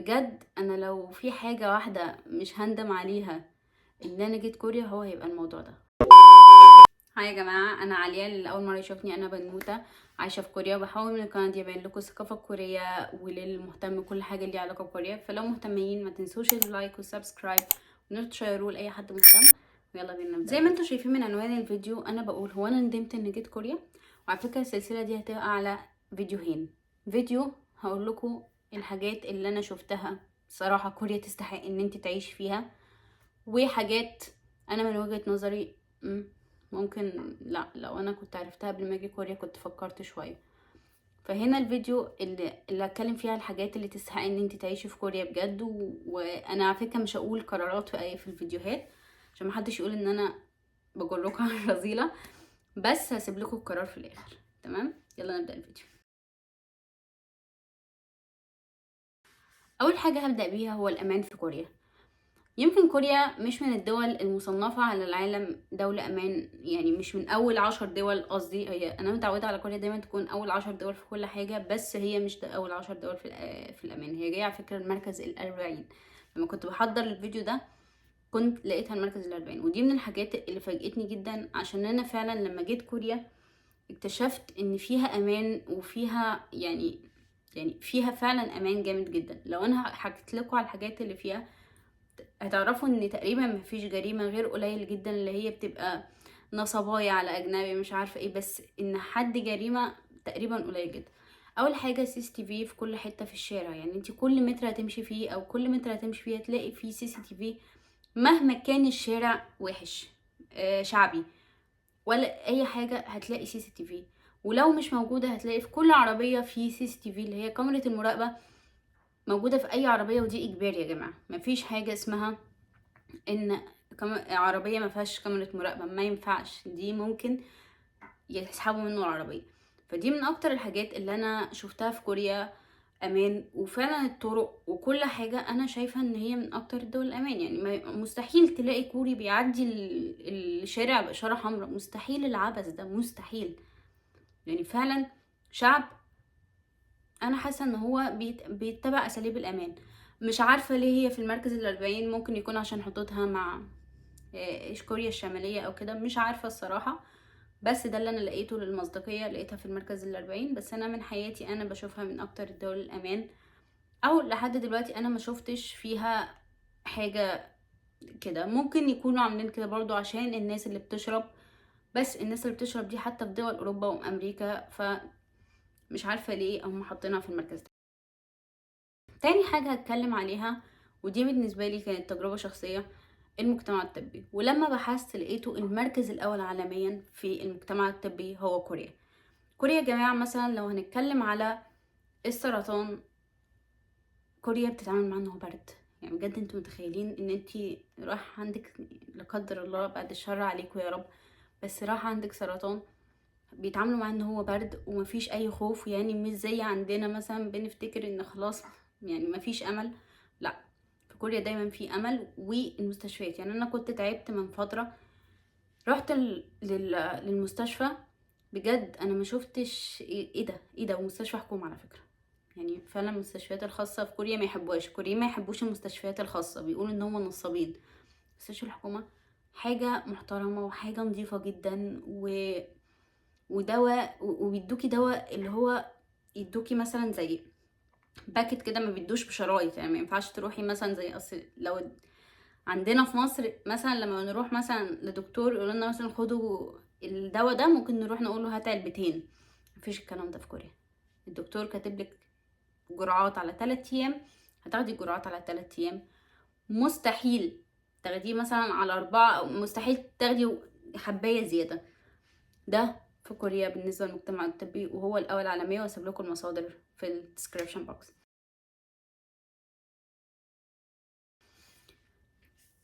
بجد انا لو في حاجة واحدة مش هندم عليها ان انا جيت كوريا هو هيبقى الموضوع ده. هاي يا جماعة، انا عليا اللي اول مرة يشوفني انا بنوتة عايشة في كوريا، وبحاول من القناة دي ابين لكم الثقافة الكورية وللمهتم كل حاجة ليها علاقة بكوريا. فلو مهتمين ما تنسوش اللايك والسبسكرايب وتشيروه لاي حد مهتم. ويلا بينا نبدأ. زي ما انتم شايفين من عنوان الفيديو انا بقول هو انا ندمت ان جيت كوريا. وعلى فكرة السلسلة دي هتبقى على فيديوهين. فيديو هقول لكم الحاجات اللي انا شفتها صراحة كوريا تستحق ان انت تعيش فيها، وحاجات انا من وجهة نظري ممكن لا، لو انا كنت عرفتها قبل ما اجي كوريا كنت فكرت شوية. فهنا الفيديو اللي اتكلم فيها الحاجات اللي تستحق ان انت تعيشي في كوريا بجد وانا على فكرة مش هقول قرارات في الفيديوهات عشان محدش يقول ان انا بجركم على الرذيلة، بس هسيب لكم القرار في الاخر. تمام، يلا نبدأ الفيديو. اول حاجة هبدأ بيها هو الامان في كوريا. يمكن كوريا مش من الدول المصنفة على العالم دولة أمان، يعني مش من أول 10 دول. قصدي هي أنا متعودة على كوريا دايما تكون أول 10 دول في كل حاجة، بس هي مش ده أول 10 دول في الأمان. هي جاية على فكرة المركز ال40. لما كنت بحضر الفيديو ده كنت لقيتها المركز ال40، ودي من الحاجات اللي فاجئتني جدا، عشان أنا فعلا لما جيت كوريا اكتشفت إن فيها أمان، وفيها يعني فيها فعلا أمان جامد جدا. لو أنا حكيت لكم على الحاجات اللي فيها هتعرفوا ان تقريبا مفيش جريمة غير قليل جدا اللي هي بتبقى نصبايا على اجنبي مش عارفة ايه، بس ان حد جريمة تقريبا قليل جدا. اول حاجة سي تي في في كل حتة في الشارع، يعني انت كل متر هتمشي فيه او كل متر هتمشي فيه هتلاقي فيه سي تي في، مهما كان الشارع وحش شعبي ولا اي حاجة هتلاقي سي تي في. ولو مش موجودة هتلاقي في كل عربية في سي تي في اللي هي كاميرا المراقبة موجودة في اي عربية، ودي اجباري يا جماعة. مفيش حاجة اسمها ان عربيه ما فيهاش كاميرا مراقبه، ما ينفعش، دي ممكن يسحبوا منه العربيه. فدي من اكتر الحاجات اللي انا شفتها في كوريا امان. وفعلا الطرق وكل حاجه انا شايفه ان هي من اكتر الدول الامان. يعني مستحيل تلاقي كوري بيعدي الشارع باشاره حمراء، مستحيل، العبث ده مستحيل. يعني فعلا شعب انا حاسه ان هو بيتبع اساليب الامان. مش عارفه ليه هي في المركز ال40، ممكن يكون عشان حدودها مع كوريا الشمالية او كده، مش عارفة الصراحة. بس ده اللي انا لقيته للمصداقية، لقيتها في المركز ال40. بس انا من حياتي انا بشوفها من اكتر الدول الامان، او لحد دلوقتي انا ما شفتش فيها حاجة كده. ممكن يكونوا عاملين كده برضو عشان الناس اللي بتشرب، بس الناس اللي بتشرب دي حتى في دول اوروبا وامريكا، فمش عارفة ليه هم حاطينها في المركز ده. تاني حاجة هتكلم عليها، ودي بالنسبة لي كانت تجربة شخصية، المجتمع الطبي. ولما بحثت لقيته المركز الأول عالميا في المجتمع الطبي هو كوريا. كوريا يا جماعة مثلا لو هنتكلم على السرطان، كوريا بتتعامل مع انه برد. يعني بجد انتوا متخيلين ان انتي راح عندك، لا قدر الله بعد الشر عليكم يا رب، بس راح عندك سرطان بيتعاملوا مع ان هو برد ومفيش اي خوف. يعني مش زي عندنا مثلا بنفتكر ان خلاص يعني مفيش امل، لا، في كوريا دايما في امل. والمستشفيات، يعني انا كنت تعبت من فترة رحت للمستشفى، بجد انا ما شفتش ايه ده ومستشفى حكومة على فكرة. يعني فعلا المستشفيات الخاصة في كوريا ما يحبوهاش، كوريا ما يحبوش المستشفيات الخاصة، بيقولوا ان هم نصابين. مستشفى الحكومة حاجة محترمة وحاجة نظيفة جدا ودواء وبيدوكي دواء اللي هو يدوكي مثلا زي باكت كده، ما بيدوش بشرايط. يعني ما ينفعش تروحي مثلا زي اصل لو عندنا في مصر مثلا لما نروح مثلا لدكتور يقول لنا مثلا خدوا الدواء ده، ممكن نروح نقول له هات علبتين. مفيش الكلام ده في كوريا. الدكتور كاتب لك جرعات على 3 ايام، هتاخدي الجرعات على 3 ايام. مستحيل تاخديه مثلا على 4، او مستحيل تاخدي حباية زيادة. ده في كوريا بالنسبة للمجتمع الطبي، وهو الأول عالميا، واسيب لكم المصادر في الديسكريبشن بوكس.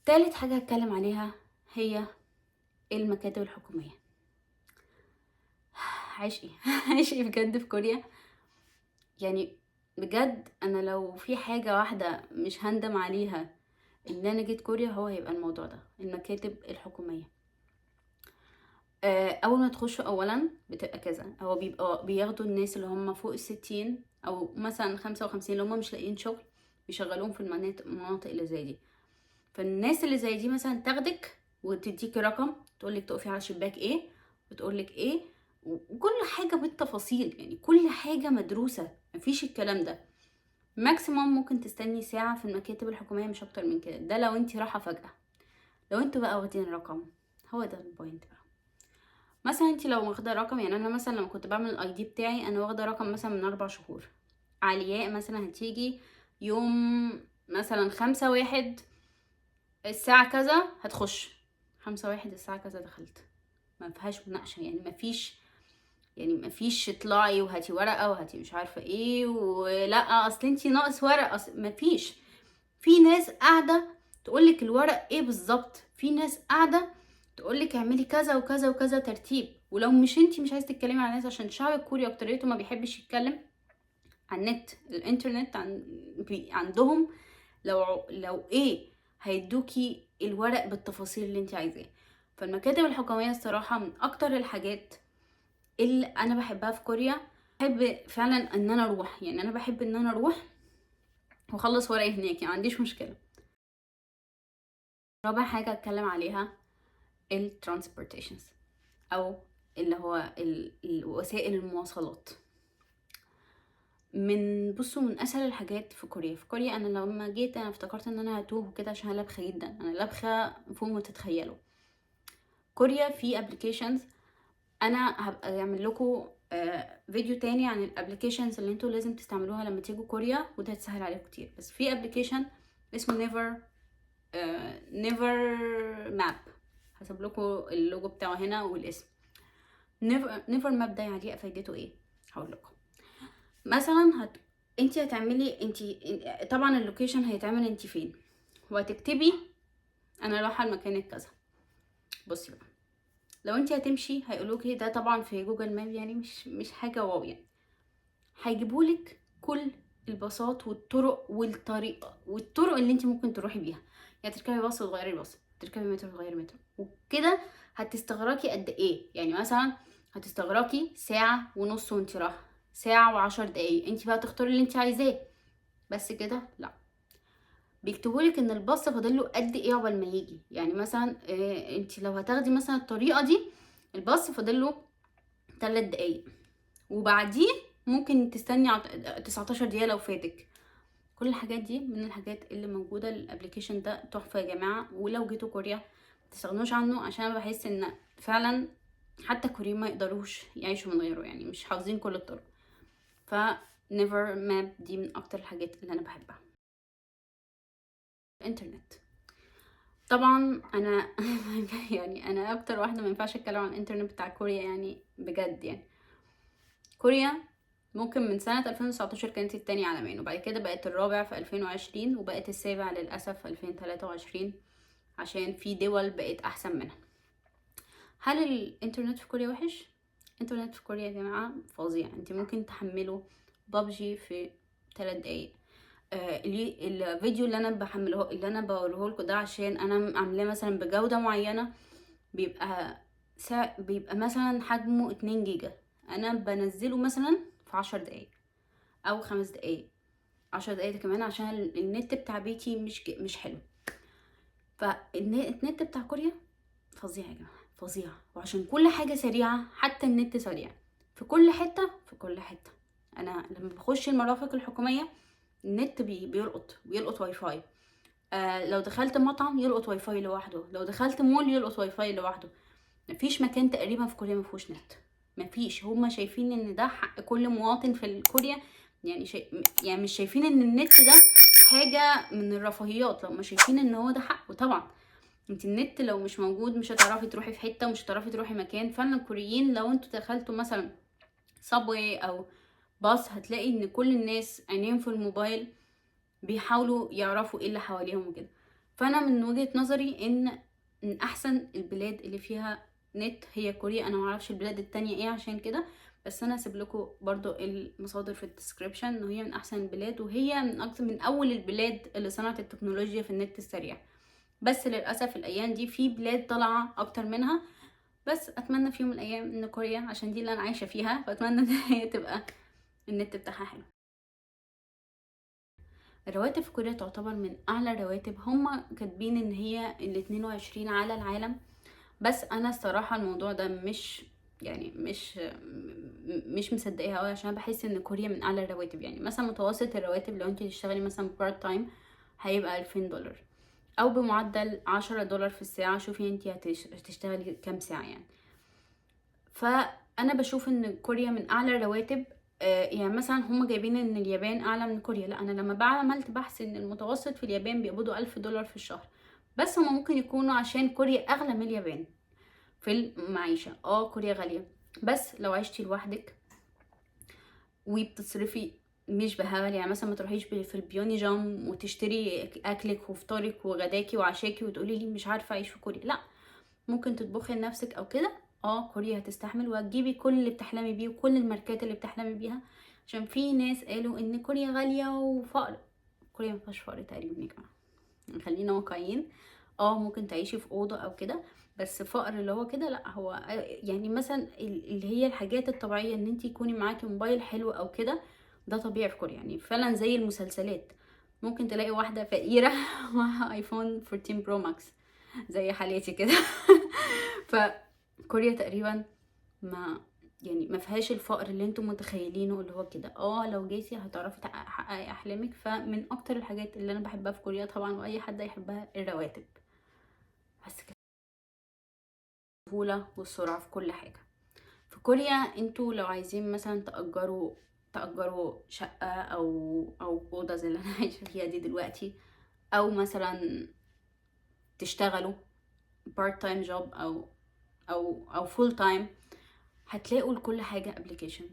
تالت حاجة هتكلم عليها هي المكاتب الحكومية. عشقي عشقي بجد في كوريا. يعني بجد انا لو في حاجة واحدة مش هندم عليها ان انا جيت كوريا هو هيبقى الموضوع ده، المكاتب الحكومية. اول ما تخشوا اولا بتبقى كذا، هو بيبقى بياخدوا الناس اللي هم فوق ال60 او مثلا 55 اللي هم مش لاقيين شغل، بيشغلوهم في المناطق اللي زي دي. فالناس اللي زي دي مثلا تاخدك وتديكي رقم، تقولك تقفي على شباك ايه وتقولك ايه، وكل حاجة بالتفاصيل، يعني كل حاجة مدروسة، مفيش الكلام ده. ماكسيموم ممكن تستني ساعة في المكاتب الحكومية، مش اكتر من كده، ده لو انتي رايحة فجأة. لو انتوا بقى واخدين رقم، هو ده البوينت بقى. مثلا انتي لو واخدة رقم، يعني انا مثلا لما كنت بعمل الاي دي بتاعي، انا واخدة رقم مثلا من 4 شهور. علياء مثلا هتيجي يوم مثلا 5/1 الساعة كذا هتخش، 5/1 الساعة كذا دخلت، ما فيهاش مناقشة، يعني مفيش اطلعي وهاتي ورقة وهاتي مش عارفة ايه، ولا اصل انتي ناقص ورق، مفيش. في ناس قاعدة تقولك الورق ايه بالظبط، في ناس قاعدة تقولك اعملي كذا وكذا وكذا ترتيب، ولو مش انتي مش عايزة تتكلمي على الناس، عشان الشعب الكوري اكتريته ما بيحبش يتكلم عن النت، الانترنت عندهم لو ايه هيدوكي الورق بالتفاصيل اللي انت عايزاه. فالمكاتب الحكومية الصراحة من اكتر الحاجات اللي انا بحبها في كوريا. بحب فعلا ان انا اروح، يعني انا بحب ان انا اروح واخلص ورقي هناك، يعني ما عنديش مشكلة. رابع حاجة اتكلم عليها الترانسبورتيشنز، او اللي هو وسائل المواصلات. من اسهل الحاجات في كوريا. انا لما جيت انا افتكرت ان انا هتوه كده، عشان انا لبخه جدا، انا لبخه فوق ما تتخيلوا. كوريا في ابلكيشنز، انا هبقى اعمل لكم فيديو تاني عن الابلكيشنز اللي انتوا لازم تستعملوها لما تيجوا كوريا، وده هتسهل عليكم كتير. بس في ابلكيشن اسمه نيفر ماب، هسيب لكم اللوجو بتاعه هنا والاسم. نيفر ماب ده يعني فايدته ايه؟ هقول لكم. مثلا انتي هتعملي، طبعا اللوكيشن هيتعمل انتي فين، وهتكتبي انا رايحه المكان الكذا. بصي بقى، لو انتي هتمشي هيقولوكي ده طبعا في جوجل ماب، يعني مش حاجه واو يعني. هيجيبولك كل الباصات والطرق اللي انتي ممكن تروحي بيها، يعني تركبي باص وتغيري الباص، تركبي مترو وتغيري مترو، وكده هتستغرقي قد ايه؟ يعني مثلا هتستغرقي ساعه ونص وانتي رايحه، ساعه و10 دقايق، انتي بقى تختاري اللي انتي عايزاه. بس كده لا، بيكتبولك ان الباص فاضله قد ايه عقبال ما يجي. يعني مثلا انت لو هتاخدي مثلا الطريقه دي، الباص فاضله 3 دقايق، وبعديه ممكن تستني 19 دقيقه لو فاتك. كل الحاجات دي من الحاجات اللي موجوده. الابليكيشن ده تحفه يا جماعه، ولو جيتوا كوريا متستغنوش عنه، عشان انا بحس ان فعلا حتى كوريين ما يقدروش يعيشوا من غيره، يعني مش حافظين كل الطرق. ف نيفر ماب دي من اكتر الحاجات اللي انا بحبها. الانترنت طبعا انا يعني انا اكتر واحده ما ينفعش اتكلم عن الانترنت بتاع كوريا، يعني بجد. يعني كوريا ممكن من سنه 2019 كانت التاني عالميا، وبعد كده بقت الرابع في 2020، وبقت السابع للاسف في 2023، عشان في دول بقت احسن منها. هل الانترنت في كوريا وحش؟ الانترنت في كوريا يا جماعه فظيع. انت ممكن تحملوا بابجي في 3 دقايق. الفيديو اللي انا بحمله، اللي انا بوريه لكم ده، عشان انا عاملاه مثلا بجوده معينه، بيبقى مثلا حجمه 2 جيجا، انا بنزله مثلا في 10 دقايق او 5 دقايق، 10 دقايق كمان، عشان النت بتاع بيتي مش حلو. فالنت بتاع كوريا فظيع يا جماعه، فظيع. وعشان كل حاجه سريعه، حتى النت سريع في كل حته في كل حته. انا لما بخش المرافق الحكوميه، النت بيلقط واي فاي. لو دخلت مطعم يلقط واي فاي لوحده، لو دخلت مول يلقط واي فاي لوحده. مفيش مكان تقريبا في كوريا مفيهوش نت، مفيش. هما شايفين ان ده حق كل مواطن في كوريا، يعني يعني مش شايفين ان النت ده حاجة من الرفاهيات، لو ما شايفين ان هو ده حق. وطبعا انت النت لو مش موجود مش هتعرفي تروحي في حتة، مش هتعرفي تروحي مكان. فعلا الكوريين لو انتوا دخلتوا مثلا صابوي او باص، هتلاقي ان كل الناس عينيهم في الموبايل، بيحاولوا يعرفوا ايه اللي حواليهم وكده. فانا من وجهة نظري ان من احسن البلاد اللي فيها نت هي كوريا. انا معرفش البلاد التانية ايه عشان كده، بس انا هسيب لكم برضو المصادر في الديسكريبشن، ان هي من احسن البلاد، وهي من اول البلاد اللي صنعت التكنولوجيا في النت السريع. بس للاسف الايام دي في بلاد طالعه اكتر منها، بس اتمنى في يوم من الايام ان كوريا، عشان دي اللي انا عايشه فيها، فاتمنى ان هي تبقى النت بتاعها حلو. الرواتب في كوريا تعتبر من اعلى الرواتب، هما كاتبين ان هي ال 22 على العالم. بس انا الصراحه الموضوع ده مش يعني مش مصدقاها قوي، عشان بحس ان كوريا من اعلى الرواتب. يعني مثلا متوسط الرواتب لو انت تشتغلي مثلا بارت تايم هيبقى $2000 او بمعدل $10 في الساعه. شوفي انت هتشتغلي كام ساعه يعني. فانا بشوف ان كوريا من اعلى الرواتب. يعني مثلا هم جايبين ان اليابان اعلى من كوريا، لا انا لما عملت بحث ان المتوسط في اليابان بيقبضوا $1000 في الشهر. بس هما ممكن يكونوا عشان كوريا اغلى من اليابان في المعيشة. كوريا غالية، بس لو عشتي لوحدك وبتصرفي مش بهبل، يعني مثلا ما تروحيش في البيوني جام وتشتري اكلك وفطارك وغداكي وعشاكي وتقولي لي مش عارفه اعيش في كوريا. لا، ممكن تطبخي لنفسك او كده. كوريا هتستحمل، وهتجيبي كل اللي بتحلمي بيه وكل الماركات اللي بتحلمي بيها. عشان في ناس قالوا ان كوريا غاليه وفقر. كوريا ما فيهاش فقر تقريبا يا جماعه، خلينا واقعيين. ممكن تعيشي في اوضه او كده، بس فقر اللي هو كده لا. هو يعني مثلا اللي هي الحاجات الطبيعيه ان انت يكوني معاكي موبايل حلو او كده، ده طبيعي في كوريا. يعني فعلا زي المسلسلات، ممكن تلاقي واحده فقيره معاها ايفون 14 برو ماكس زي حالتي كده. فكوريا تقريبا ما فيهاش الفقر اللي انتم متخيلينه اللي هو كده. لو جيتي هتعرفي تحققي احلامك. فمن اكتر الحاجات اللي انا بحبها في كوريا طبعا، واي حد يحبها، الرواتب. بس كده، السهوله والسرعه في كل حاجه. في كوريا انتوا لو عايزين مثلا تأجروا شقة او اوضه زي اللي انا عايشه فيها دي دلوقتي، او مثلا تشتغلوا بارت تايم جوب او فول تايم، هتلاقوا لكل حاجه ابلكيشن.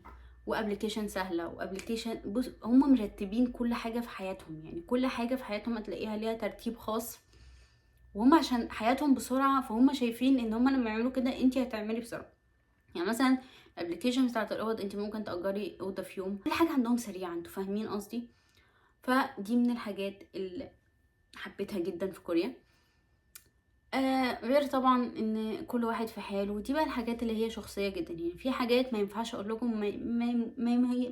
وابلكيشن سهله، وابلكيشن بص هم مرتبين كل حاجه في حياتهم. يعني كل حاجه في حياتهم هتلاقيها ليها ترتيب خاص، وهم عشان حياتهم بسرعه فهم شايفين ان هم لما يعملوا كده انت هتعملي بسرعه. يعني مثلا الابلكيشن بتاعت الاوض، انت ممكن تأجري اوضه في يوم. كل حاجه عندهم سريعه، انتوا فاهمين قصدي. فدي من الحاجات اللي حبيتها جدا في كوريا. غير طبعا ان كل واحد في حاله، ودي بقى الحاجات اللي هي شخصيه جدا. يعني في حاجات ما ينفعش اقول لكم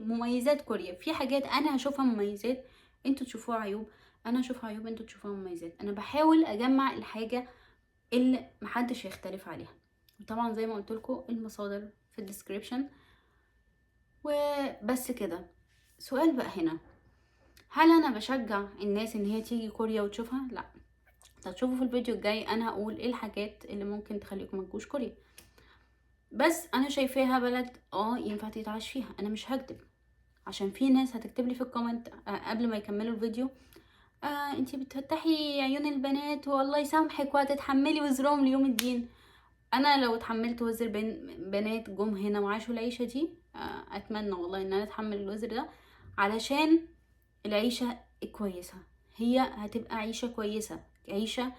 مميزات كوريا، في حاجات انا هشوفها مميزات انتوا تشوفوها عيوب، انا اشوفها عيوب انتوا تشوفوها مميزات. انا بحاول اجمع الحاجه اللي محدش يختلف عليها. وطبعا زي ما قلت لكم المصادر في الديسكريبشن. وبس كده. سؤال بقى هنا، هل انا بشجع الناس ان هي تيجي كوريا وتشوفها؟ لا. هتشوفوا في الفيديو الجاي انا هقول ايه الحاجات اللي ممكن تخليكم ما تجوش كوريا. بس انا شايفاها بلد ينفع تتعاش فيها، انا مش هكدب. عشان في ناس هتكتب لي في الكومنت قبل ما يكملوا الفيديو، انتي بتفتحي عيون البنات والله يسامحك وهتتحملي وزرهم ليوم الدين. انا لو اتحملت وزر بنات جم هنا وعاشوا العيشه دي، اتمنى والله ان انا اتحمل الوزر ده علشان العيشه كويسه. هي هتبقى عيشه كويسه، عيشه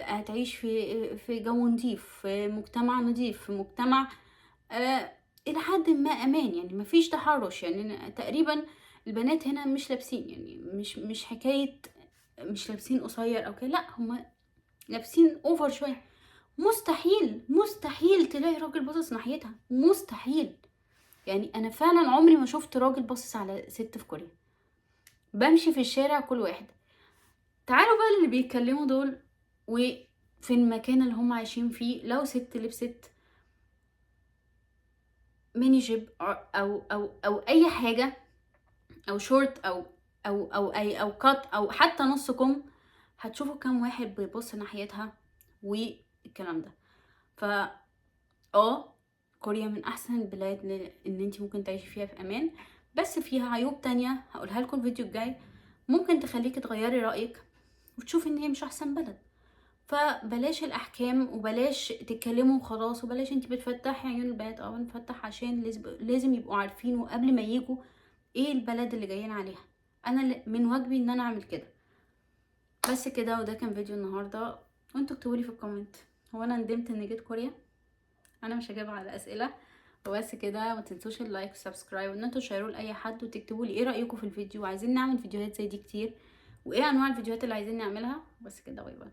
هتعيش في جو نظيف، في مجتمع نظيف، في مجتمع الى حد ما امان. يعني مفيش تحرش. يعني تقريبا البنات هنا مش لابسين، يعني مش حكايه مش لابسين قصير او كده، لا هم لابسين اوفر شويه. مستحيل تلاقي راجل باصص ناحيتها، مستحيل. يعني انا فعلا عمري ما شفت راجل باصص على ست في كوريا. بمشي في الشارع كل واحد. تعالوا بقى اللي بيتكلموا دول، وفي المكان اللي هم عايشين فيه لو ست لبست ميني جيب او اي حاجه، او شورت او كات او حتى نص كم، هتشوفوا كام واحد بيبص ناحيتها والكلام ده. ف كوريا من احسن البلاد ان انت ممكن تعيشي فيها في امان، بس فيها عيوب تانية هقولها لكم الفيديو الجاي، ممكن تخليكي تغيري رأيك وتشوفي ان هي مش احسن بلد. فبلاش الاحكام، وبلاش تتكلموا وخلاص، وبلاش انت بتفتحي عيون البنات. بنفتح عشان لازم يبقوا عارفين وقبل ما يجوا ايه البلد اللي جايين عليها. انا من واجبي ان انا اعمل كده. بس كده، وده كان فيديو النهارده. وانتوا اكتبوا لي في الكومنت، هو انا ندمت اني جيت كوريا؟ انا مش هجاوب على اسئله. وبس كده، ما تنسوش اللايك والسبسكرايب، وان انتوا تشيروا لاي حد، وتكتبوا لي ايه رايكم في الفيديو، وعايزين نعمل فيديوهات زي دي كتير، وايه انواع الفيديوهات اللي عايزين نعملها. بس كده، باي باي.